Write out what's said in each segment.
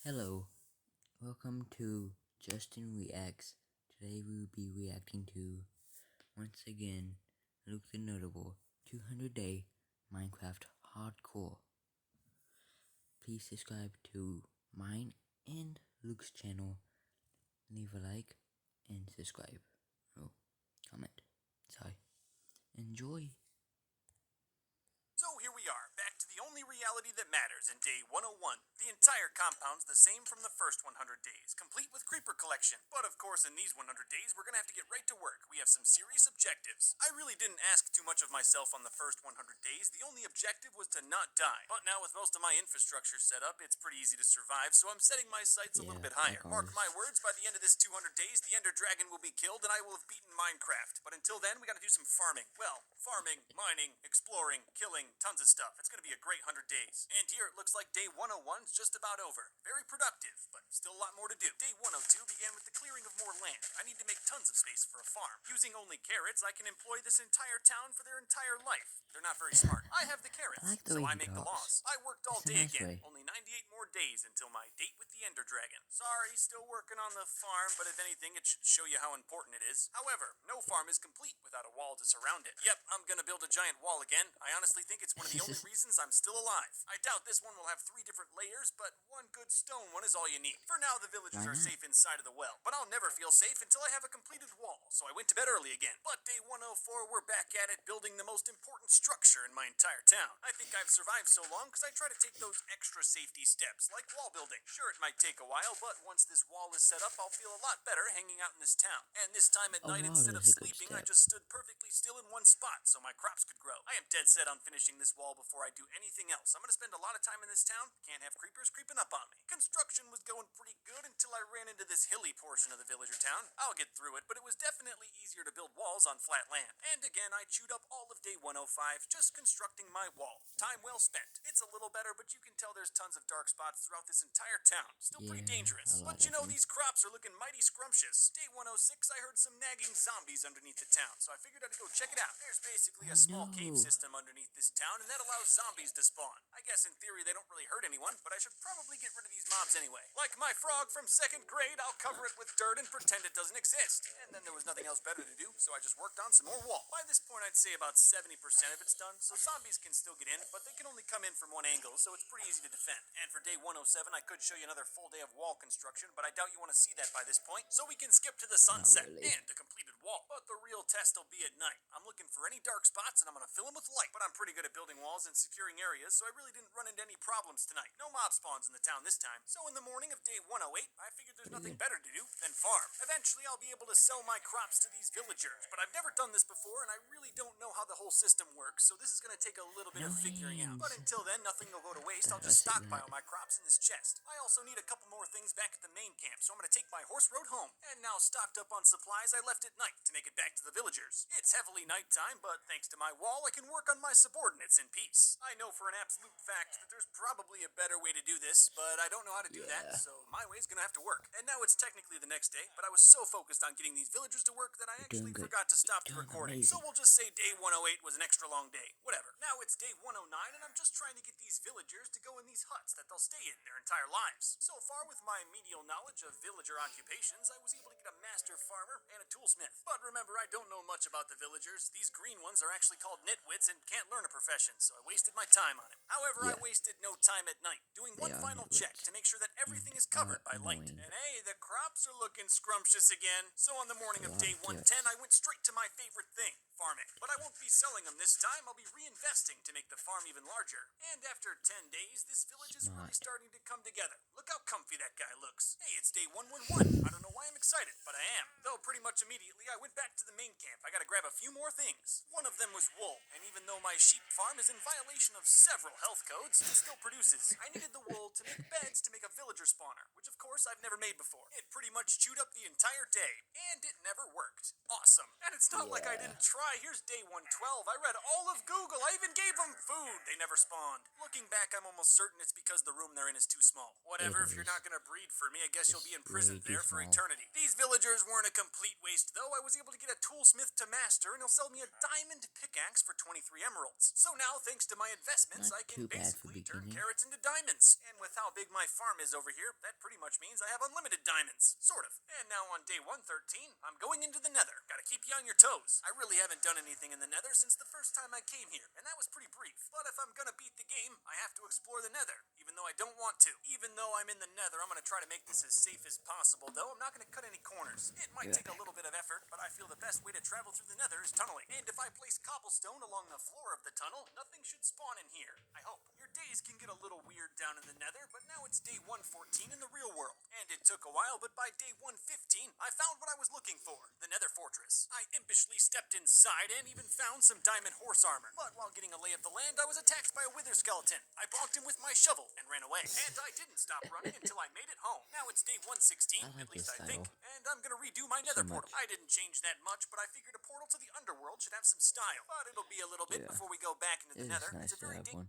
Hello, welcome to Justin Reacts. Today we will be reacting to, once again, Luke the Notable 200-Day Minecraft Hardcore. Please subscribe to mine and Luke's channel, leave a like, and subscribe. Oh, comment. Sorry. Enjoy. So here we are, back to the only reality that matters in day 101. The entire compound's the same from the first 100 days, complete with creeper collection. But of course, in these 100 days, we're gonna have to get right to work. We have some serious objectives. I really didn't ask too much of myself on the first 100 days. The only objective was to not die. But now with most of my infrastructure set up, it's pretty easy to survive, so I'm setting my sights a little bit higher. Mark my words, by the end of this 200 days, the Ender Dragon will be killed and I will have beaten Minecraft. But until then, we gotta do some farming. Well, farming, mining, exploring, killing, tons of stuff. It's going to be a great 100 days. And here it looks like day 101's just about over. Very productive, but still a lot more to do. Day 102 began with the clearing of more land. I need to make tons of space for a farm. Using only carrots, I can employ this entire town for their entire life. They're not very smart. I have the carrots, so I make the laws. I worked all day again. Only 98 more days until my date with the Ender Dragon. Sorry, still working on the farm, but if anything, it should show you how important it is. However, no farm is complete without a wall to surround it. Yep, I'm gonna build a giant wall again. I honestly think it's one of the only reasons I'm still alive. I doubt this one will have 3 different layers, but one good stone one is all you need. For now, the villagers are safe inside of the well, but I'll never feel safe until I have a completed wall, so I went to bed early again. But day 104, we're back at it, building the most important structure in my entire town. I think I've survived so long because I try to take those extra safety steps, like wall building. Sure, it might take a while, but once this wall is set up, I'll feel a lot better hanging out in this town. And this time at night, instead of sleeping, I just stood perfectly still in one spot so my crops could grow. I am dead set on finishing this wall before I do anything else. I'm gonna spend a lot of time in this town. Can't have creepers creeping up on me. Construction was going pretty good until I ran into this hilly portion of the villager town. I'll get through it, but it was definitely easier to build walls on flat land. And again, I chewed up all of day 105 just constructing my wall. Time well spent. It's a little better, but you can tell there's tons of dark spots throughout this entire town. Still pretty dangerous. But you know, these crops are looking mighty scrumptious. Day 106, I heard some nagging zombies underneath the town, so I figured I'd go check it out. There's basically a small cave system underneath this town, and that allows zombies to spawn. I guess in theory they don't really hurt anyone, but I should probably get rid of these mobs anyway. Like my frog from 2nd grade, I'll cover it with dirt and pretend it doesn't exist. And then there was nothing else better to do, so I just worked on some more wall. By this point, I'd say about 70% of it's done, so zombies can still get in, but they can only come in from one angle, so it's pretty easy to defend. And for day 107, I could show you another full day of wall construction, but I doubt you want to see that by this point, so we can skip to the sunset and a completed wall. But the real test will be at night. I'm looking for any dark spots, and I'm going to fill them with light. But I'm pretty good at building walls and securing areas, so I really didn't run into any problems tonight. No mob spawns in the town this time. So in the morning of day 108, I figured there's nothing better to do than farm. Eventually, I'll be able to sell my crops to these villagers, but I've never done this before, and I really don't know how the whole system works, so this is going to take a little bit of figuring out. But until then, nothing will go to waste. I'll just stockpile my crops in this chest. I also need a couple more things back at the main camp, so I'm going to take my horse road home. And now stocked up on supplies I left at night to make it back to the villagers. It's heavily nighttime, but thanks to my wall, I can work on my subordinates in peace. I know for an absolute fact that there's probably a better way to do this, but I don't know how to do that, so my way's gonna have to work. And now it's technically the next day, but I was so focused on getting these villagers to work that I actually forgot to stop the recording. So we'll just say day 108 was an extra long day. Whatever. Now it's day 109, and I'm just trying to get these villagers to go in these huts that they'll stay in their entire lives. So far, with my medial knowledge of villager occupations, I was able to get a master farmer and a toolsmith. But remember, I don't know much about the villagers. These green ones are actually called nitwits and can't learn a profession, so I wasted my time on it. However, I wasted no time at night, doing one final check to make sure that everything is covered by light. And hey, the crops are looking scrumptious again. So on the morning of day 110, I went straight to my favorite thing, farming. But I won't be selling them this time. I'll be reinvesting to make the farm even larger. And after 10 days, this village is really starting to come together. Look how comfy that guy looks. Hey, it's day 111. I don't know why I'm excited, but I am. Though pretty much immediately, I went back to the main camp. I gotta grab a few more things. One of them was wool, and even though my sheep farm is in violation of several health codes, it still produces. I needed the wool to make beds to make a villager spawner, which of course I've never made before. It pretty much chewed up the entire day, and it never worked. Awesome. And it's not like I didn't try. Here's day 112. I read all of Google. I even gave them food. They never spawned. Looking back, I'm almost certain it's because the room they're in is too small. Whatever, if you're not gonna breed for me, I guess you'll be in prison there for eternity. These villagers weren't a complete waste, though. I was able to get a toolsmith to master, and he'll sell me a diamond pickaxe for 23 emeralds. So now, thanks to my investments, Not I can too bad for basically turn beginning. carrots into diamonds. And with how big my farm is over here, that pretty much means I have unlimited diamonds. Sort of. And now on day 113, I'm going into the nether. Gotta keep you on your toes. I really haven't done anything in the nether since the first time I came here, and that was pretty brief. But if I'm gonna beat the game, I have to explore the nether, even though I don't want to. Even though I'm in the nether, I'm gonna try to make this as safe as possible, though I'm not gonna cut any corners. It might take a little bit of effort, but I feel the best way to travel through the nether is tunneling. And if I place cobblestone along the floor of the tunnel, nothing should spawn in here. I hope. Your days can get a little weird down in the nether, but now it's day 114 in the real world. And it took a while, but by day 115, I found what I was looking for, the nether fortress. I impishly stepped inside and even found some diamond horse armor. But while getting a lay of the land, I was attacked by a wither skeleton. I blocked him with my shovel and ran away. And I didn't stop running until I made it home. Now it's day 116, I like at least this I think, title and I'm gonna redo my nether so portal. much. I didn't change that much, but I figured a portal to the underworld should have some style. But it'll be a little bit Yeah. before we go back into the It is nether. nice It's a to very have one.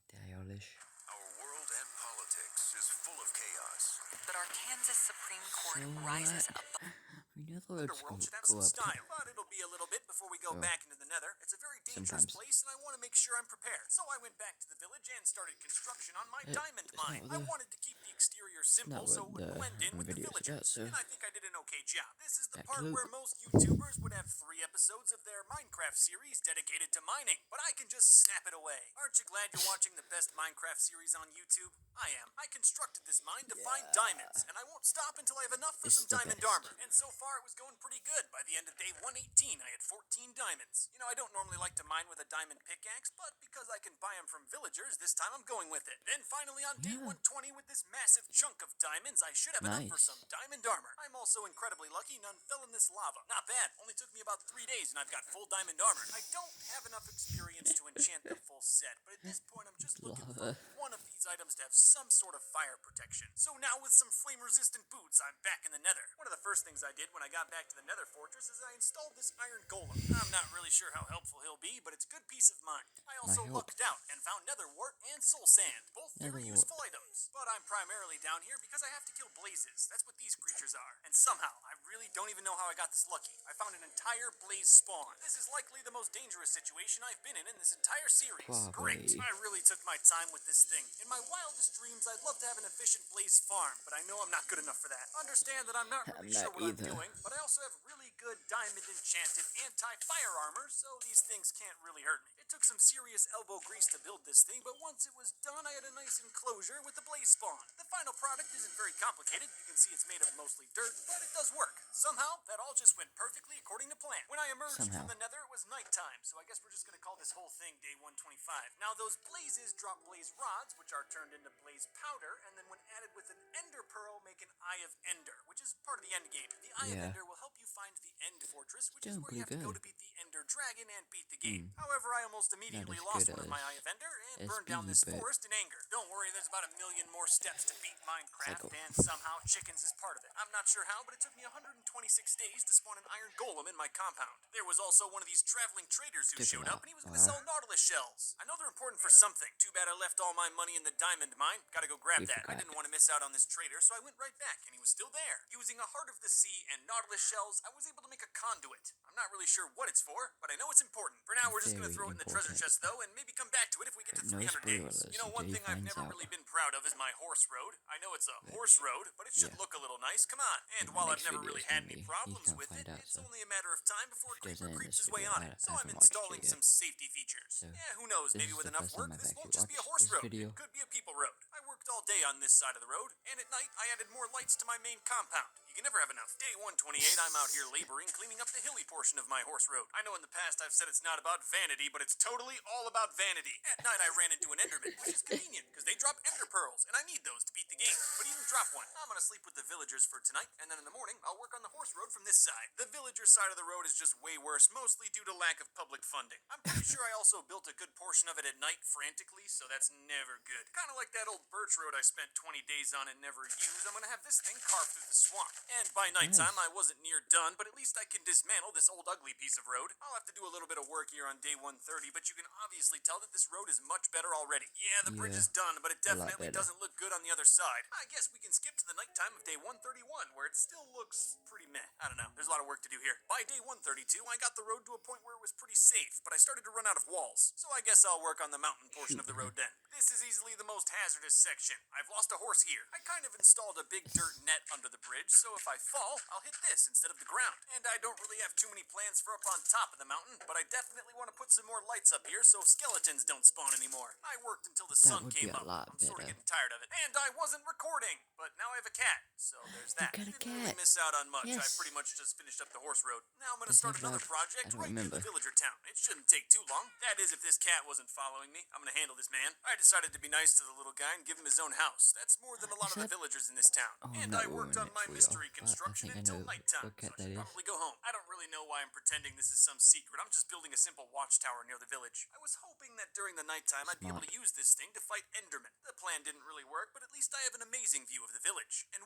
Stylish. Our world and politics is full of chaos. But our Kansas Supreme Court So rises what? above. We know the roads Underworld should have go some up. style, but it'll be a little bit before we go Oh. back into the nether. It's a very dangerous Sometimes. place, and I want to make sure I'm prepared. So I went back to the village and started construction on my diamond it's not mine. what I the- wanted to keep the exterior simple what so it would the blend in with the video's villagers, about, so and I think I did an okay job. This is the back to part Luke. where most YouTubers would have 3 episodes of their Minecraft series dedicated to mining, but I can just snap it away. Aren't you glad you're watching the best Minecraft series on YouTube? I am. I constructed this mine to find diamonds, and I won't stop until I have enough for It's some the diamond best. armor. And so far, it was going pretty good. By the end of day 118, I had 14 diamonds. You know, I don't normally like to mine with a diamond pickaxe, but because I can buy them from villagers, this time I'm going with it. Then finally on day Yeah. 120 with this massive chunk of diamonds, I should have enough for Nice. some diamond armor. I'm also incredibly lucky none fell in this lava. Not bad. Only took me about 3 days and I've got full diamond armor. I don't have enough experience to enchant the full set, but at this point I'm just looking for one of these items to have some sort of fire protection. So now with some flame resistant boots, I'm back in the nether. One of the first things I did when I got back to the nether fortress is I installed this iron golem. I'm not really sure how helpful he'll be, but it's good peace of mind. I also help. lucked out and found nether wart and soul sand, both very Nether useful items. But I'm primarily down here because I have to kill blazes. That's what these creatures are. And somehow, I really don't even know how I got this lucky. I found an entire blaze spawn. This is likely the most dangerous situation I've been in this entire series. Great. Probably. I really took my time with this thing. In my wildest dreams, I'd love to have an efficient blaze farm, but I know I'm not good enough for that. Understand that I'm not really I'm sure not what either. I'm doing, but I also have really good diamond enchanted anti-fire armor, so these things can't really hurt me. It took some serious elbow grease to build this thing, but once it was done, I had a nice enclosure with the blaze spawn. The final product isn't very complicated. You can see it's made of mostly dirt, but it does work. Somehow, that all just went perfectly according to plan. When I emerged Somehow. from the nether, it was nighttime, so I guess we're just gonna call this whole thing day 125. Now, those blazes drop blaze rods, which are turned into blaze powder, and then when added with an ender pearl, make an Eye of Ender, which is part of the end game. The Eye of Yeah. Ender will help you find the End Fortress, which is Doing where you have pretty to go good. to beat the Ender Dragon and beat the game. However, I almost immediately as lost good one of my as Eye of Ender and SB, burned down this but forest in anger. Don't worry, there's about 1,000,000 more steps to beat Minecraft, Psycho. and somehow chickens is part of it. I'm not sure how, but it took me 126 days to spawn an iron golem in my compound. There was also one of these traveling traders who Took a showed lot. up, and he was going to sell nautilus shells. I know they're important for something. Too bad I left all my money in the diamond mine. Gotta go grab We that. I forgot. didn't want to miss out on this trader, so I went right back, and he was still there. Using a heart of the sea and nautilus shells, I was able to make a conduit. I'm not really sure what it's for, but I know it's important. For now, we're just gonna Very throw it in the treasure important. chest, though, and maybe come back to it if we get to No 300 days. spoilers You know, one until he thing I've finds never out. really been proud of is my horse road. I know it's a horse road, but it should Yeah. look a little nice. Come on. And The while I've next never video really is had gonna any be- problems he's gonna with it, find out, it's so only a matter of time before if it Creeper doesn't end creeps this his way video, on I it. So I'm haven't watched it installing yet. some safety features. So, Yeah, who knows? this Maybe is with the enough first time work, I've this won't actually just be a watched horse this road. video. It could be a people road. I worked all day on this side of the road, and at night I added more lights to my main compound. You can never have enough. Day 128, I'm out here laboring, cleaning up the hilly portion of my horse road. I know in the past I've said it's not about vanity, but it's totally all about vanity. At night I ran into an enderman, which is convenient, because they drop ender pearls, and I need those to beat the game. But he didn't drop one. I'm gonna sleep with the villagers for tonight, and then in the morning I'll work on the horse road from this side. The villager side of the road is just way worse, mostly due to lack of public funding. I'm pretty sure I also built a good portion of it at night frantically, so that's never good. Kind of like that old birch road I spent 20 days on and never used. I'm gonna have this thing carved through the swamp. And by nighttime, I wasn't near done, but at least I can dismantle this old ugly piece of road. I'll have to do a little bit of work here on day 130, but you can obviously tell that this road is much better already. Yeah, the bridge Yeah, is done, but it a lot definitely better. doesn't look good on the the other side. I guess we can skip to the nighttime of day 131, where it still looks pretty meh. I don't know. There's a lot of work to do here. By day 132, I got the road to a point where it was pretty safe, but I started to run out of walls. So I guess I'll work on the mountain portion of the road then. This is easily the most hazardous section. I've lost a horse here. I kind of installed a big dirt net under the bridge, so if I fall, I'll hit this instead of the ground. And I don't really have too many plans for up on top of the mountain, but I definitely want to put some more lights up here so skeletons don't spawn anymore. I worked until the sun would be came a up. lot I'm sort of better. getting tired of it. And I wasn't recording, but now I have a cat, so there's that. got a Didn't really cat. miss out on much. I Yes. pretty much just finished up the horse road. Now I'm gonna Does he start have another love? project I don't right near the remember. villager town. It shouldn't take too long. That is, if this cat wasn't following me. I'm gonna handle this man. I decided to be nice to the little guy and give him his own house. That's more than a lot Is of the that- villagers in this town. Oh, And I'm I not worked ruining on it my for mystery y'all. construction I think I until know nighttime, what cat so I should that is. probably go home. I don't really know why I'm pretending this is some secret. I'm just building a simple watchtower near the village. I was hoping that during the nighttime I'd be able to use this thing to fight Endermen. The plan didn't really work, but at least I have an amazing view of the village. And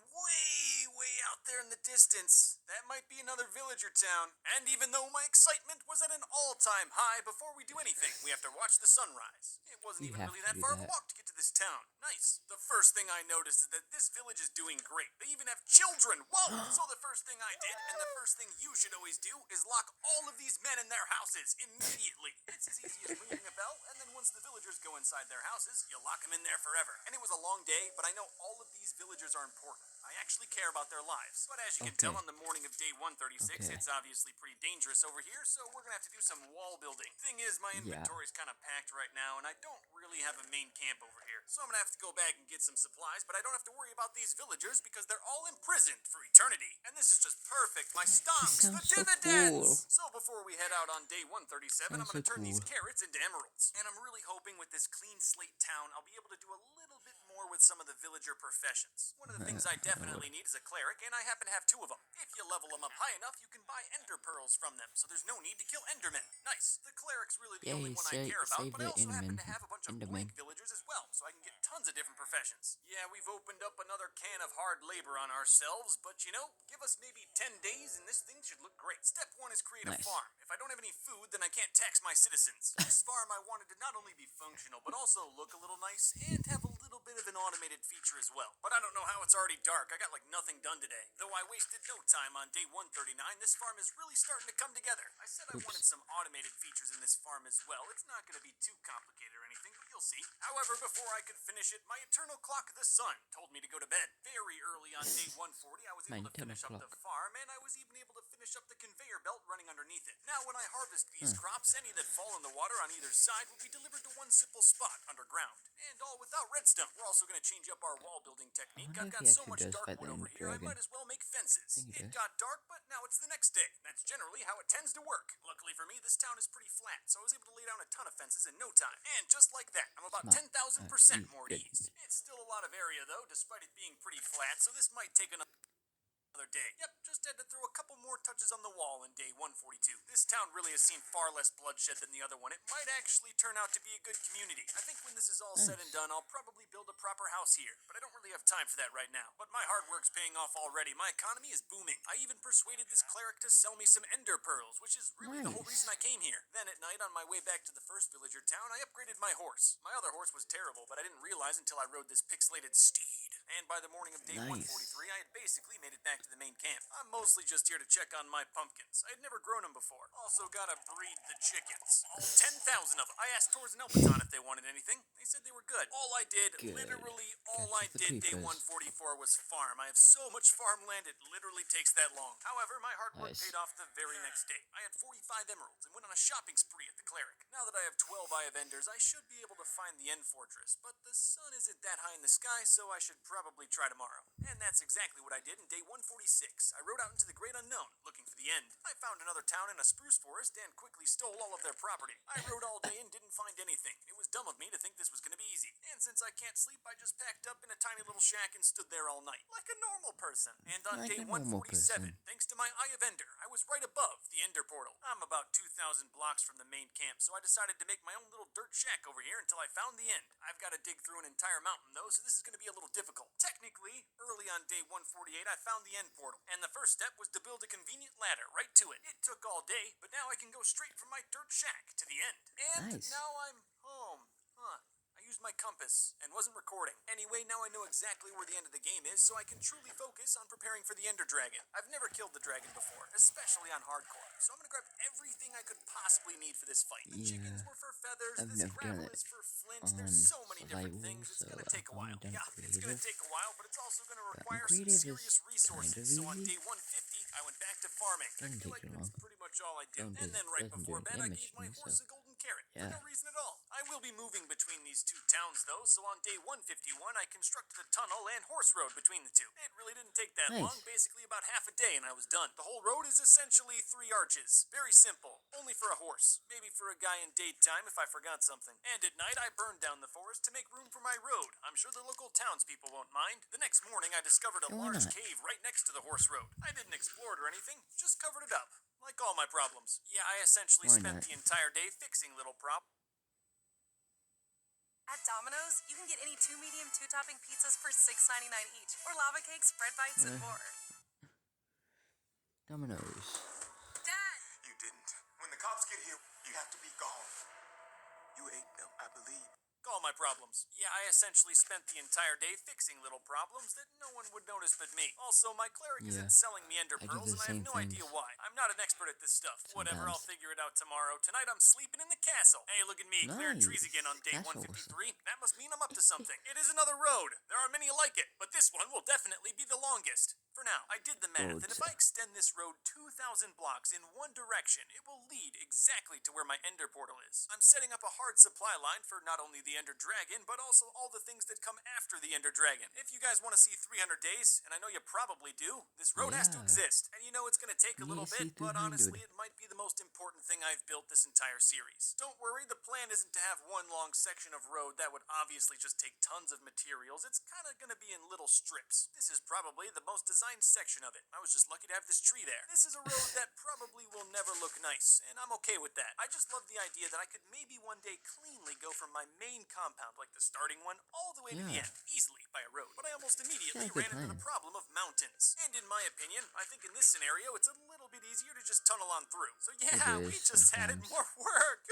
way out there in the distance, that might be another villager town. And even though my excitement was at an all-time high, before we do anything, we have to watch the sunrise. It wasn't You even have really to that do far of a that. walk to get to this town. Nice. The first thing I noticed is that this village is doing great. They even have children. Whoa! So the first thing I did, and the first thing you should always do, is lock all of these men in their houses immediately. It's as easy as ringing a bell, and then once the villagers go inside their houses, you lock them in there forever. And it was a long day, but I know all of these villagers are important. I actually care about their lives. But as you can tell, Okay. on the morning of day 136, Okay. it's obviously pretty dangerous over here, so we're gonna have to do some wall building. Thing is, my inventory's kind of packed right now, and I don't really have a main camp over here. So I'm gonna have to go back and get some supplies, but I don't have to worry about these villagers because they're all imprisoned for eternity. And this is just perfect. My stonks, the sounds so dividends! cool. So before we head out on day 137, I'm Sounds gonna so turn these cool. carrots into emeralds. And I'm really hoping with this clean slate town, I'll be able to do a little bit more with some of the villager professions. One of the things I definitely need is a cleric, and I happen to have 2 of them. If you level them up high enough, you can buy ender pearls from them, so there's no need to kill endermen. Nice. The cleric's really the only Yay, one I care about, save but I the also happen Enderman. to have a bunch of Enderman. blank villagers as well, so I can get tons of different professions. Yeah, we've opened up another can of hard labor on ourselves, but you know, give us maybe 10 days and this thing should look great. Step 1 is create a Nice. farm. If I don't have any food, then I can't tax my citizens. This farm I wanted to not only be functional, but also look a little nice and have a little bit of an automated feature as well. But I don't know how it's already dark. I got like nothing done today. Though I wasted no time on day 139, this farm is really starting to come together. I said I Oops. wanted some automated features in this farm as well. It's not going to be too complicated or anything, but you'll see. However, before I could finish it, my eternal clock of the sun told me to go to bed. Very early on day 140, I was My able to eternal finish up the clock. farm, and I was even able to finish up the conveyor belt running underneath it. Now, when I harvest these crops, any that fall in the water on either side will be delivered to one simple spot underground. And all without redstone. We're also going to change up our wall building technique. wonder I've if got he so actually much does dark fight wood the over Ender here, I Dragon. might as well make fences. think he It does. got dark, but now it's the next day. That's generally how it tends to work. Luckily for me, this town is pretty flat, so I was able to lay down a ton of fences in no time. And just like that, I'm about Smart. 10,000% more at Good. ease. It's still a lot of area, though, despite it being pretty flat, so this might take another day. Yep, just had to throw a couple more touches on the wall in day 142. This town really has seen far less bloodshed than the other one. It might actually turn out to be a good community. I think when this is all said and Nice. done, I'll probably build a proper house here, but I don't really have time for that right now. But my hard work's paying off already. My economy is booming. I even persuaded this cleric to sell me some ender pearls, which is really the whole Nice. reason I came here. Then at night, on my way back to the first villager town, I upgraded my horse. My other horse was terrible, but I didn't realize until I rode this pixelated steed. And by the morning of day Nice. 143, I had basically made it back to the main camp. I'm mostly just here to check on my pumpkins. I had never grown them before. Also gotta breed the chickens. All 10,000 of them. I asked Tors and Elbaton if they wanted anything. They said they were good. All I did, Good. literally all Catch I the did day creepers. 144 was farm. I have so much farmland, it literally takes that long. However, my hard work Nice. paid off the very next day. I had 45 emeralds and went on a shopping spree at the cleric. Now that I have 12 Eye of Enders, I should be able to find the end fortress, but the sun isn't that high in the sky, so I should probably try tomorrow. And that's exactly what I did in day 146. I rode out into the great unknown, looking for the end. I found another town in a spruce forest and quickly stole all of their property. I rode all day and didn't find anything. It was dumb of me to think this was going to be easy. And since I can't sleep, I just packed up in a tiny little shack and stood there all night, like a normal person. And on Like day a normal 147, person. thanks to my Eye of Ender, I was right above the Ender portal. I'm about 2,000 blocks from the main camp, so I decided to make my own little dirt shack over here until I found the end. I've got to dig through an entire mountain, though, so this is going to be a little difficult. Technically, early on day 148, I found the end portal, and the first step was to build a convenient ladder right to it. It took all day, but now I can go straight from my dirt shack to the end. And Nice. now I'm home. Huh. I used my compass and wasn't recording. Anyway, now I know exactly where the end of the game is, so I can truly focus on preparing for the Ender Dragon. I've never killed the dragon before, especially on hardcore, so I'm gonna grab everything I could possibly need for this fight. The chickens were for feathers, I've this never gravel done is it for flint, on there's so many different survival, things, it's so gonna take a I've only while. done Yeah, it's gonna creative. take a while, but it's also gonna But require some creative serious is resources, kind so of on easy. day 150, I went back to farming. I Doesn't feel take like too that's long. pretty much all I do. And then right Doesn't before do bed, I damage gave to my me, horse so a golden carrot. For yeah. no reason at all. I will be moving between these two towns, though, so on day 151, I constructed a tunnel and horse road between the two. It really didn't take that long, Nice. basically about half a day, and I was done. The whole road is essentially 3 arches. Very simple. Only for a horse. Maybe for a guy in daytime if I forgot something. And at night, I burned down the forest to make room for my road. I'm sure the local townspeople won't mind. The next morning, I discovered a Yeah, why large not? cave right next to the horse road. I didn't explore it or anything, just covered it up. Like all my problems. Yeah, I essentially Why spent not? the entire day fixing little problems. At Domino's, you can get any 2 medium 2-topping pizzas for $6.99 each, or lava cakes, bread bites, and more. Dominoes. Dad! You didn't. When the cops get here, you have to be gone. You ate them, I believe. All my problems. Yeah, I essentially spent the entire day fixing little problems that no one would notice but me. Also, my cleric Yeah, isn't selling me ender I do pearls, the and I have same no idea things why. I'm not an expert at this stuff. Whatever, I'll sometimes. figure it out tomorrow. Tonight I'm sleeping in the castle. Hey, look at me, clearing trees again on day Castle. 153. That must mean I'm up to something. It is another road. There are many like it, but this one will definitely be the longest. For now, I did the math, and if I extend this road 2,000 blocks in one direction, it will lead exactly to where my ender portal is. I'm setting up a hard supply line for not only the ender dragon, but also all the things that come after the ender dragon. If you guys want to see 300 days, and I know you probably do, this road has to Yeah. exist. And you know it's going to take a little bit, but honestly, it might be the most important thing I've built this entire series. Don't worry, the plan isn't to have one long section of road that would obviously just take tons of materials. It's kind of going to be in little strips. This is probably the most designed section of it. I was just lucky to have this tree there. This is a road that probably will never look nice, and I'm okay with that. I just love the idea that I could maybe one day cleanly go from my main compound, like the starting one, all the way to the Yeah. end, easily by a road. But I almost immediately Yeah, good ran into the plan. problem of mountains. And in my opinion, I think in this scenario, it's a little bit easier to just tunnel on through. So yeah, It we is just added sometimes. more work.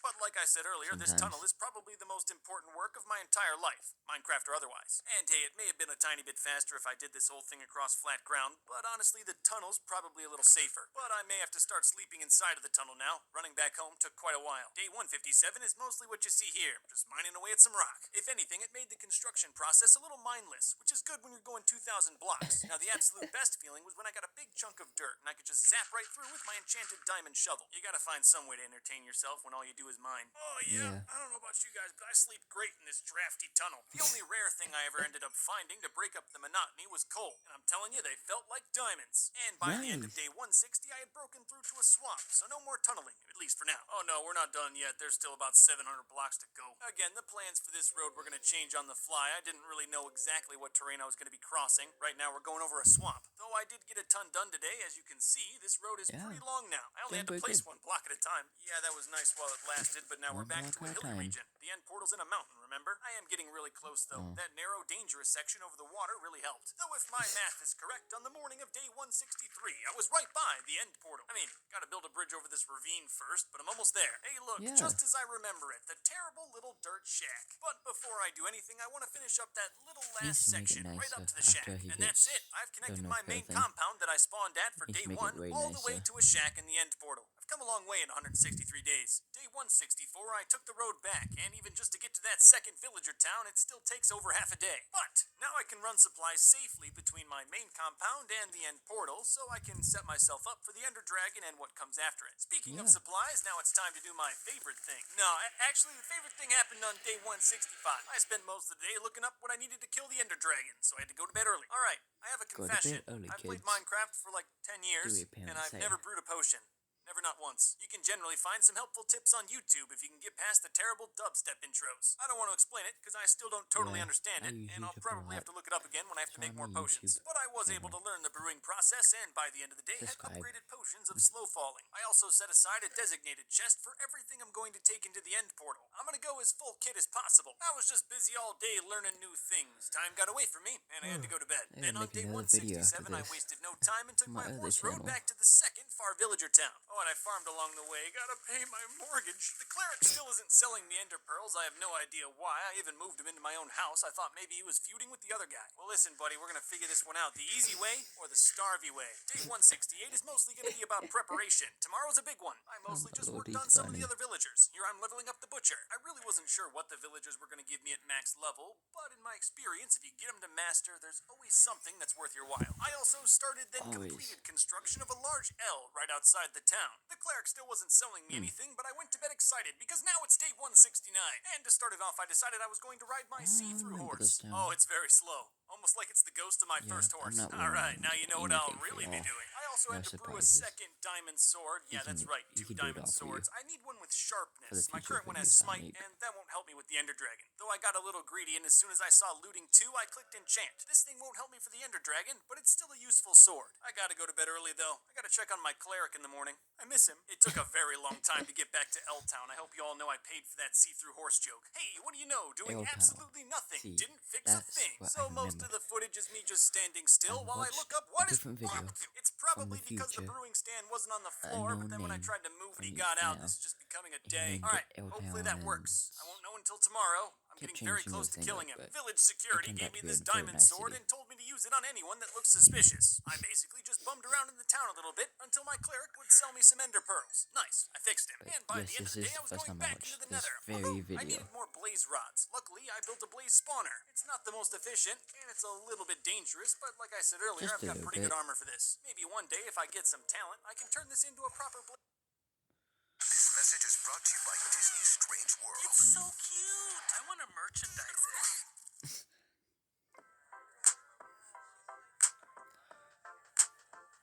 But like I said earlier, this Sometimes. tunnel is probably the most important work of my entire life, Minecraft or otherwise. And hey, it may have been a tiny bit faster if I did this whole thing across flat ground, but honestly, the tunnel's probably a little safer. But I may have to start sleeping inside of the tunnel now. Running back home took quite a while. Day 157 is mostly what you see here, just mining away at some rock. If anything, it made the construction process a little mindless, which is good when you're going 2,000 blocks. Now, the absolute best feeling was when I got a big chunk of dirt, and I could just zap right through with my enchanted diamond shovel. You gotta find some way to entertain yourself when all you do is mine. Oh, yeah. I don't know about you guys, but I sleep great in this drafty tunnel. The only rare thing I ever ended up finding to break up the monotony was coal, and I'm telling you, they felt like diamonds. And by the end of day 160, I had broken through to a swamp, so no more tunneling, at least for now. Oh no, we're not done yet. There's still about 700 blocks to go. Again, the plans for this road were going to change on the fly. I didn't really know exactly what terrain I was going to be crossing. Right now, we're going over a swamp. Though I did get a ton done today, as you can see, this road is Yeah. pretty long now. I only had to Doing place pretty one block at a time. Yeah, that was nice while it lasted, but now we're One back block to a at a hilly time. region. The end portal's in a mountain, remember? I am getting really close, though. Oh. That narrow, dangerous section over the water really helped. Though if my math is correct, on the morning of day 163, I was right by the end portal. I mean, gotta build a bridge over this ravine first, but I'm almost there. Hey, look, Yeah. just as I remember it, the terrible little dirt shack. But before I do anything, I want to finish up that little last Needs to make it section right up nicer to the shack. after he And that's gets it. I've connected done my with main everything. compound that I spawned at for Needs day to make it 1 way all the way nicer. to a shack in the end portal. I've come a long way in 163 days. Day 164, I took the road back, and even just to get to that second villager town, it still takes over half a day. But now I can run supplies safely between my main compound and the end portal, so I can set myself up for the Ender Dragon and what comes after it. Speaking of Yeah. supplies, now it's time to do my favorite thing. No, actually, the favorite thing happened on day 165. I spent most of the day looking up what I needed to kill the Ender Dragon, so I had to go to bed early. Alright, I have a Go to bed confession. early, I've played kids. Minecraft for like 10 years, Do what and I've parents say. never brewed a potion. Never, not once. You can generally find some helpful tips on YouTube if you can get past the terrible dubstep intros. I don't want to explain it because I still don't totally Yeah, understand I it, use and I'll YouTube a probably have lot. to look it up again when I have to So make I'm more a potions. YouTube But I was able to learn the brewing process, and by the end of the day, had Subscribe. upgraded potions of slow falling. I also set aside a designated chest for everything I'm going to take into the end portal. I'm gonna go as full kit as possible. I was just busy all day learning new things. Time got away from me, and I had to go to bed. I gotta Then on make day another video after 167, I this wasted no time and took on my my other horse road channel. back to the second far villager town. Oh, and I farmed along the way. Gotta pay my mortgage. The cleric still isn't selling me ender pearls. I have no idea why. I even moved him into my own house. I thought maybe he was feuding with the other guy. Well, listen, buddy, we're gonna figure this one out. The easy way or the starvy way. Day 168 is mostly gonna be about preparation. Tomorrow's a big one. I mostly my just lord, worked on he's some of the funny. other villagers. Here I'm leveling up the butcher. I really wasn't sure what the villagers were gonna give me at max level, but in my experience, if you get them to master, there's always something that's worth your while. I also started then Always. completed construction of a large L right outside the town. The cleric still wasn't selling me anything, but I went to bed excited because now it's day 169. And to start it off, I decided I was going to ride my see-through remember this horse. town. Oh, it's very slow. Almost like it's the ghost of my Yeah, first I'm horse. not All right, winning now you know what I'll anything for really be y'all. doing. I also No had to brew a surprises. second diamond sword. Yeah, that's right, you 2 can do it diamond all for you. swords. I need one with sharpness. My future current one has videos I smite, make. and that won't help me with the Ender Dragon. Though I got a little greedy, and as soon as I saw looting 2, I clicked enchant. This thing won't help me for the Ender Dragon, but it's still a useful sword. I gotta go to bed early, though. I gotta check on my cleric in the morning. I miss him. It took a very long time to get back to L-Town. I hope you all know I paid for that see-through horse joke. Hey, what do you know? Doing L-Town. absolutely nothing. See, Didn't fix a that's thing. what So I most of remember. the footage is me just standing still while I watched look up a what is different video barbecue. It's probably from the because the future, brewing stand wasn't on the floor, but unknown then when I name tried to move it, he from got out. now. This is just becoming a He day. named All right, it L-Town hopefully that and works. I won't know until tomorrow. I'm kept getting very changing close his to thing killing up, him. but Village security turned gave out me to be this a very diamond nice sword city. and told me to use it on anyone that looks suspicious. I basically just bummed around in the town a little bit until my cleric would sell me some ender pearls. Nice, I fixed him. And by the end of the day, I was going back into the nether. very Woohoo! I video. needed more blaze rods. Luckily, I built a blaze spawner. It's not the most efficient, and it's a little bit dangerous, but like I said earlier, Just I've a got little pretty good bit. armor for this. Maybe one day, if I get some talent, I can turn this into a proper blaze. This message is brought to you by Disney's Strange World. It's so cute. I want to merchandise it.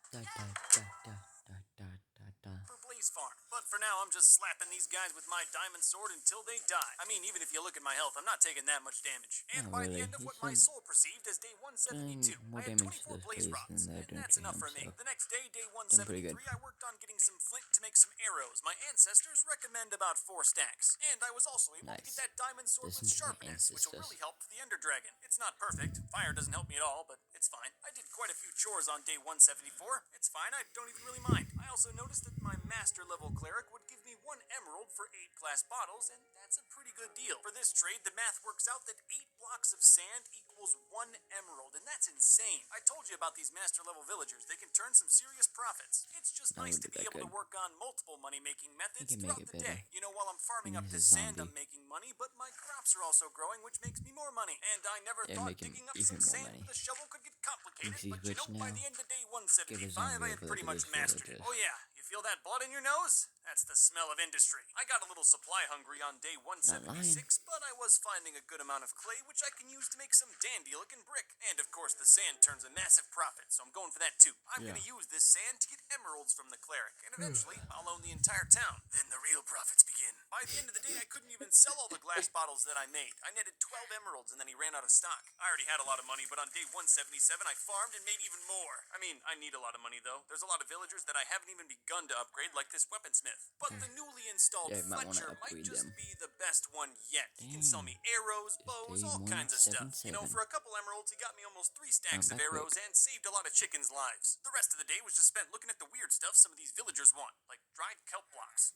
Da, da, da, da, da, da, da, da. For Blaze Farm. But for now, I'm just slapping these guys with my diamond sword until they die. I mean, even if you look at my health, I'm not taking that much damage. And Not by really. the end of He's what my done soul perceived as day 172, more I had damage 24 to blaze this rods, than they're and doing that's to enough him, for me. so The next day, day done pretty 173, good. I worked on getting some flint to make some arrows. My ancestors recommend about 4 stacks. And I was also able to get Nice. that diamond sword Listen with to my sharpness, which will ancestors. really help for the Ender Dragon. It's not perfect. Fire doesn't help me at all, but it's fine. I did quite a few chores on day 174. It's fine. I don't even really mind. I also noticed that my master level cleric would give me 1 emerald for 8 glass bottles, and that's a pretty good deal. For this trade, the math works out that 8 blocks of sand equals 1 emerald, and that's insane. I told you about these master level villagers. They can turn some serious profits. It's just That nice would to be be that able to good. work on multiple money-making methods can make throughout it the better. day. You know, while I'm farming And up he's this a sand, I'm zombie. making money, but my crops are also growing, which makes me more money. And I never They're thought making digging up even some more sand money. with a shovel could get complicated, Thinks he's but you rich know, by now. the end of day Give a 175, zombie I had over pretty to much these mastered it. villagers. Oh yeah, you feel that blood in your nose? That's the smell of industry. I got a little supply hungry on day 176, but I was finding a good amount of clay, which I can use to make some dandy-looking brick. And of course, the sand turns a massive profit, so I'm going for that too. I'm gonna use this sand to get emeralds from the cleric, and eventually, I'll own the entire town. Then the real profits begin. By the end of the day, I couldn't even sell all the glass bottles that I made. I netted 12 emeralds, and then he ran out of stock. I already had a lot of money, but on day 177, I farmed and made even more. I mean, I need a lot of money, though. There's a lot of villagers that I haven't even begun to upgrade, like this weaponsmith. But the newly installed Yeah, you might wanna Fletcher might upgrade just them. be the best one yet. He can sell me arrows, bows, day all kinds of stuff. You know, 177. for a couple emeralds, he got me almost 3 stacks Not of that arrows quick. and saved a lot of chickens' lives. The rest of the day was just spent looking at the weird stuff some of these villagers want, like dried kelp blocks.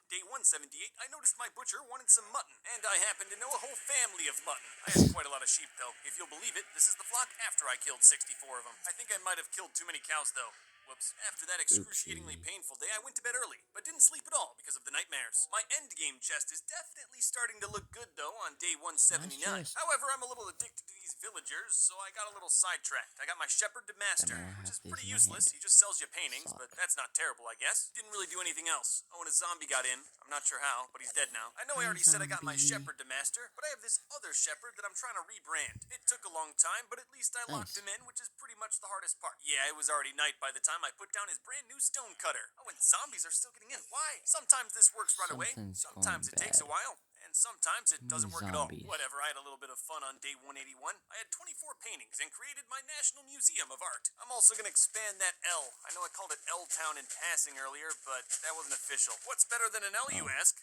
Day 178, I noticed my butcher wanted some mutton, and I happen to know a whole family of mutton. I had quite a lot of sheep, though. If you'll believe it, this is the flock after I killed 64 of them. I think I might have killed too many cows, though. Whoops. After that excruciatingly painful day, I went to bed early, but didn't sleep at all because of the nightmares. My endgame chest is definitely starting to look good, though, on day 179. Nice chest. However, I'm a little addicted to these villagers, so I got a little sidetracked. I got my shepherd to master, Then I which have is these pretty in my useless. hand. He just sells you paintings, but that's not terrible, I guess. Didn't really do anything else. Oh, and a zombie got in. I'm not sure how, but he's dead now. I know I already said I got my Zombie. shepherd to master, but I have this other shepherd that I'm trying to rebrand. It took a long time, but at least I locked Nice. him in, which is pretty much the hardest part. Yeah, it was already night by the time I put down his brand new stone cutter. Oh, and zombies are still getting in. Why? Sometimes this works right away. Something's Sometimes going it takes a bad. while. And sometimes it doesn't work at all. zombies. Whatever, I had a little bit of fun on day 181. I had 24 paintings and created my National Museum of Art. I'm also going to expand that L. I know I called it L-Town in passing earlier, but that wasn't official. What's better than an L, you ask?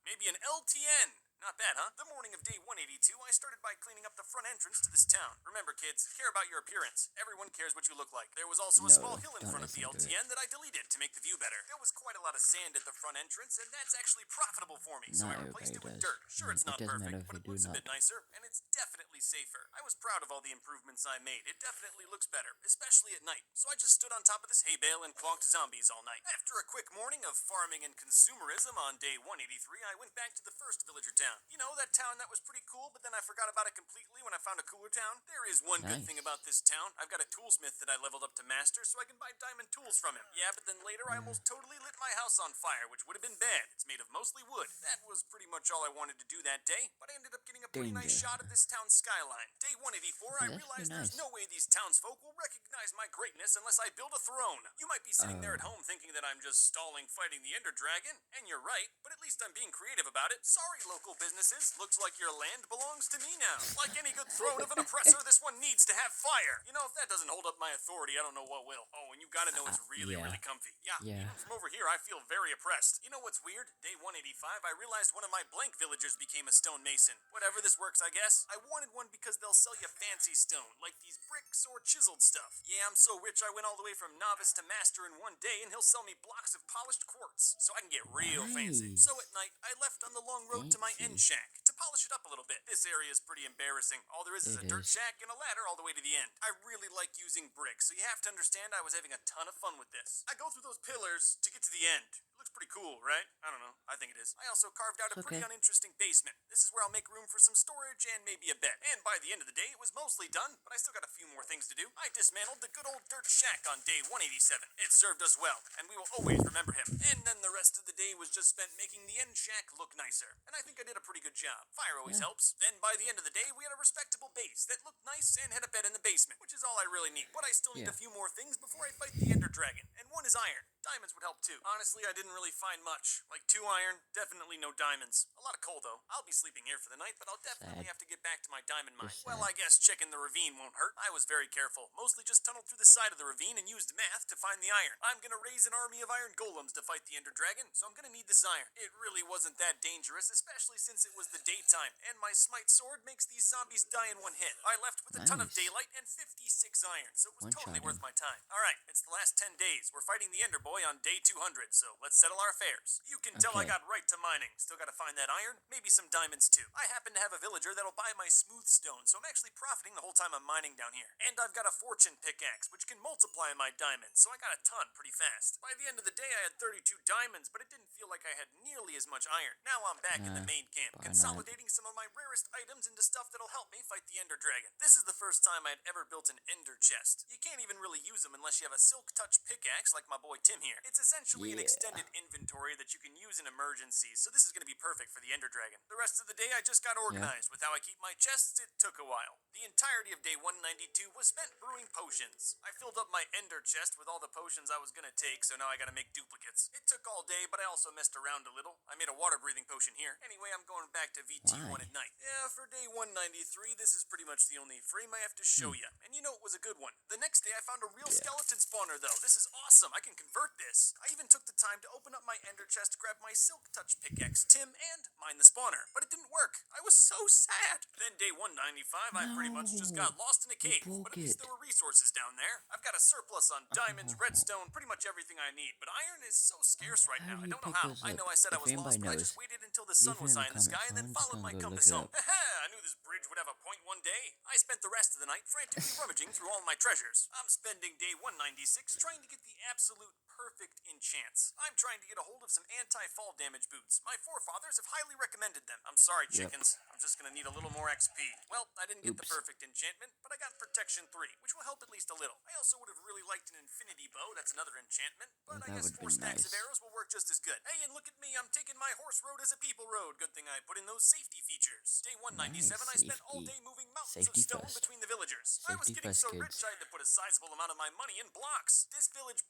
Maybe an LTN. Not bad, huh? The morning of day 182, I started by cleaning up the front entrance to this town. Remember, kids, care about your appearance. Everyone cares what you look like. There was also a small No, hill in don't front of the listen to it. LTN that I deleted to make the view better. There was quite a lot of sand at the front entrance, and that's actually profitable for me, so Not I replaced everybody it with does. dirt. Sure, it's It not doesn't matter perfect, if but they it do looks a not. bit nicer, and it's definitely safer. I was proud of all the improvements I made. It definitely looks better, especially at night. So I just stood on top of this hay bale and clonked zombies all night. After a quick morning of farming and consumerism on day 183, I went back to the first villager town. You know, that town that was pretty cool, but then I forgot about it completely when I found a cooler town? There is one good thing Nice. about this town. I've got a toolsmith that I leveled up to master so I can buy diamond tools from him. Yeah, but then later I almost totally lit my house on fire, which would have been bad. It's made of mostly wood. That was pretty much all I wanted to do that day, but I ended up getting a pretty nice Danger. shot of this town's skyline. Day 184, I Okay, that's realized pretty there's nice. no way these townsfolk will recognize my greatness unless I build a throne. You might be sitting there at home thinking that I'm just stalling fighting the Ender Dragon, and you're right, but at least I'm being creative about it. Sorry, local businesses. Looks like your land belongs to me now. Like any good throne of an oppressor, this one needs to have fire. You know, if that doesn't hold up my authority, I don't know what will. Oh, and you gotta know it's really, Yeah. really comfy. Yeah, Yeah. even from over here, I feel very oppressed. You know what's weird? Day 185, I realized one of my blank villagers became a stonemason. Whatever, this works, I guess. I wanted one because they'll sell you fancy stone, like these bricks or chiseled stuff. Yeah, I'm so rich I went all the way from novice to master in one day, and he'll sell me blocks of polished quartz, so I can get real fancy. Nice. So at night, I left on the long road to my end Fancy. shack to polish it up a little bit. This area is pretty embarrassing. All there is It a dirt is. shack and a ladder all the way to the end. I really like using bricks, so you have to understand I was having a ton of fun with this. I go through those pillars to get to the end. It looks pretty cool, right? I don't know. I think it is. I also carved out a It's pretty okay. uninteresting basement. This is where I'll make room for some storage and maybe a bed. And by the end of the day, it was mostly done, but I still got a few more things to do. I dismantled the good old dirt shack on day 187. It served us well, and we will always remember him. And then the rest of the day was just spent making the end shack look nicer. And I think I did a pretty good job. Fire always Yeah. helps. Then by the end of the day, we had a respectable base that looked nice and had a bed in the basement, which is all I really need. But I still need Yeah. a few more things before I fight the Ender Dragon, and one is iron. Diamonds would help too. Honestly, I didn't really find much. Like 2 iron, definitely no diamonds. A lot of coal though. I'll be sleeping here for the night, but I'll definitely Sad. have to get back to my diamond mine. Just Well, sad. I guess checking the ravine won't hurt. I was very careful. Mostly just tunneled through the side of the ravine and used math to find the iron. I'm gonna raise an army of iron golems to fight the Ender Dragon, so I'm gonna need this iron. It really wasn't that dangerous, especially since it was the daytime, and my smite sword makes these zombies die in one hit. I left with a ton of Nice. daylight and 56 iron, so it was totally One-shot worth him. my time. Alright, it's the last 10 days. We're fighting the Ender Boy on day 200, so let's settle our affairs. You can tell I Okay. got right to mining. Still gotta find that iron, maybe some diamonds too. I happen to have a villager that'll buy my smooth stone, so I'm actually profiting the whole time I'm mining down here. And I've got a fortune pickaxe, which can multiply my diamonds, so I got a ton pretty fast. By the end of the day, I had 32 diamonds, but it didn't feel like I had nearly as much iron. Now I'm back in the Nah, main camp, why not? consolidating some of my rarest items into stuff that'll help me fight the Ender Dragon. This is the first time I'd ever built an Ender chest. You can't even really use them unless you have a silk touch pickaxe like my boy Tim here. It's essentially an Yeah. extended inventory that you can use in emergencies, so this is going to be perfect for the Ender Dragon. The rest of the day I just got organized. With how I keep my chests, it took a while. The entirety of day 192 was spent brewing potions. I filled up my Ender chest with all the potions I was going to take, so now I gotta make duplicates. It took all day, but I also messed around a little. I made a water breathing potion here. Anyway, I'm going back to VT1 Why? at night. Yeah, for day 193, this is pretty much the only frame I have to show you. And you know it was a good one. The next day I found a real skeleton spawner though. This is awesome. I can convert this. I even took the time to open up my ender chest to grab my silk touch pickaxe, Tim, and mine the spawner. But it didn't work. I was so sad. Then day 195, I pretty much just got lost in a cave. But at least there were resources down there. I've got a surplus on diamonds, redstone, pretty much everything I need. But iron is so scarce right now. I don't know how. I know I said I was lost, but I just waited until the sun was high in the sky and then followed my compass home. I knew this bridge would have a point one day. I spent the rest of the night frantically rummaging through all my treasures. I'm spending day 196 trying to get the absolute perfect enchants. I'm trying to get a hold of some anti-fall damage boots. My forefathers have highly recommended them. I'm sorry, chickens. I'm just gonna need a little more XP. Well, I didn't get the perfect enchantment, but I got protection 3, which will help at least a little. I also would have really liked an infinity bow. That's another enchantment. But I that guess would've 4 been stacks of nice. arrows will work just as good. Hey, and look at me. I'm taking my horse road as a people road. Good thing I put in those safety features. Day 197, I spent all day moving mountains Safety of stone first. between the villagers. I was Safety getting first, so kids. rich I had to put a sizable amount of my money in blocks. This village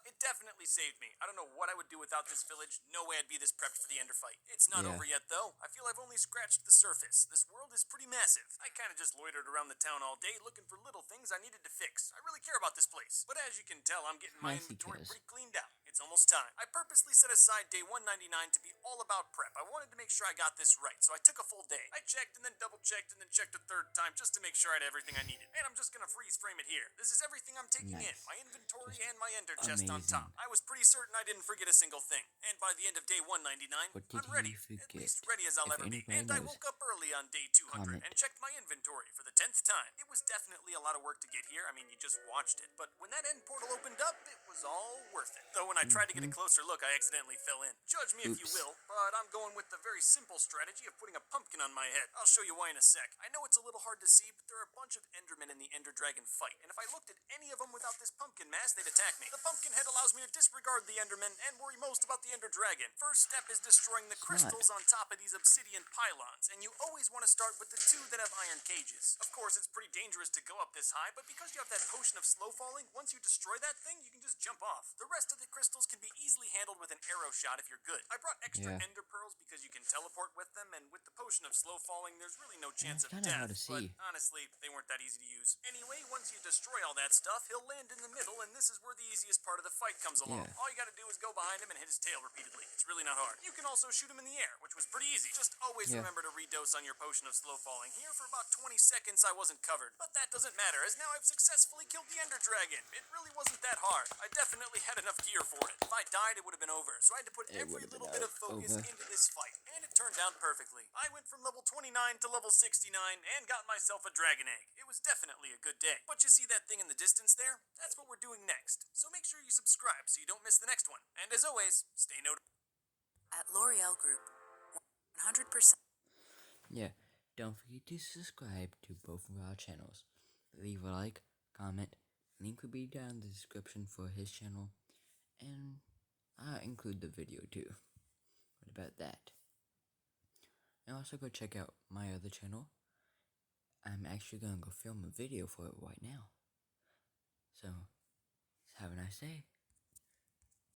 it definitely saved me. I don't know what I would do without this village. No way I'd be this prepped for the Ender fight. It's not over yet though. I feel I've only scratched the surface. This world is pretty massive. I kind of just loitered around the town all day looking for little things I needed to fix. I really care about this place. But as you can tell, I'm getting my Yes, he inventory cares. pretty cleaned out. It's almost time. I purposely set aside day 199 to be all about prep. I wanted to make sure I got this right, so I took a full day. I checked and then double checked and then checked a third time just to make sure I had everything I needed. And I'm just gonna freeze frame it here. This is everything I'm taking in. Nice. My inventory Just and my ender chest on amazing. top. I was pretty certain I didn't forget a single thing. And by the end of day 199, What did I'm ready. you At forget? least ready as I'll If ever be. anybody And I knows, woke up early on day 200 comment. and checked my inventory for the 10th time. It was definitely a lot of work to get here. I mean, you just watched it. But when that end portal opened up, it was all worth it. Though when I tried to get a closer look, I accidentally fell in. Judge me if you Oops. will, but I'm going with the very simple strategy of putting a pumpkin on my head. I'll show you why in a sec. I know it's a little hard to see, but there are a bunch of endermen in the Ender Dragon fight, and if I looked at any of them without this pumpkin mask, they'd attack me. The pumpkin head allows me to disregard the endermen and worry most about the Ender Dragon. First step is destroying the crystals on top of these obsidian pylons, and you always want to start with the two that have iron cages. Of course, it's pretty dangerous to go up this high, but because you have that potion of slow falling, once you destroy that thing, you can just jump off. The rest of the crystals can be easily handled with an arrow shot if you're good. I brought extra ender pearls because you can teleport with them, and with the potion of slow falling, there's really no chance of kinda death. hard to But see. honestly, they weren't that easy to use. Anyway, once you destroy all that stuff, he'll land in the middle, and this is where the easiest part of the fight comes along. Yeah. All you gotta do is go behind him and hit his tail repeatedly. It's really not hard. You can also shoot him in the air, which was pretty easy. Just always remember to redose on your potion of slow falling. Here, for about 20 seconds, I wasn't covered. But that doesn't matter, as now I've successfully killed the Ender Dragon. It really wasn't that hard. I definitely had enough gear for it. If I died, it would have been over. So I had to put every little bit of focus into this fight. And it turned out perfectly. I went from level 29 to level 69 and got myself a dragon egg. It was definitely a good day. But you see that thing in the distance there? That's what we're doing next. So make sure you subscribe so you don't miss the next one. And as always, stay notified. At L'Oreal Group, 100%. Yeah, don't forget to subscribe to both of our channels. Leave a like, comment, link will be down in the description for his channel, and I'll include the video too. What about that? And also go check out my other channel. I'm actually gonna go film a video for it right now. So, have a nice day.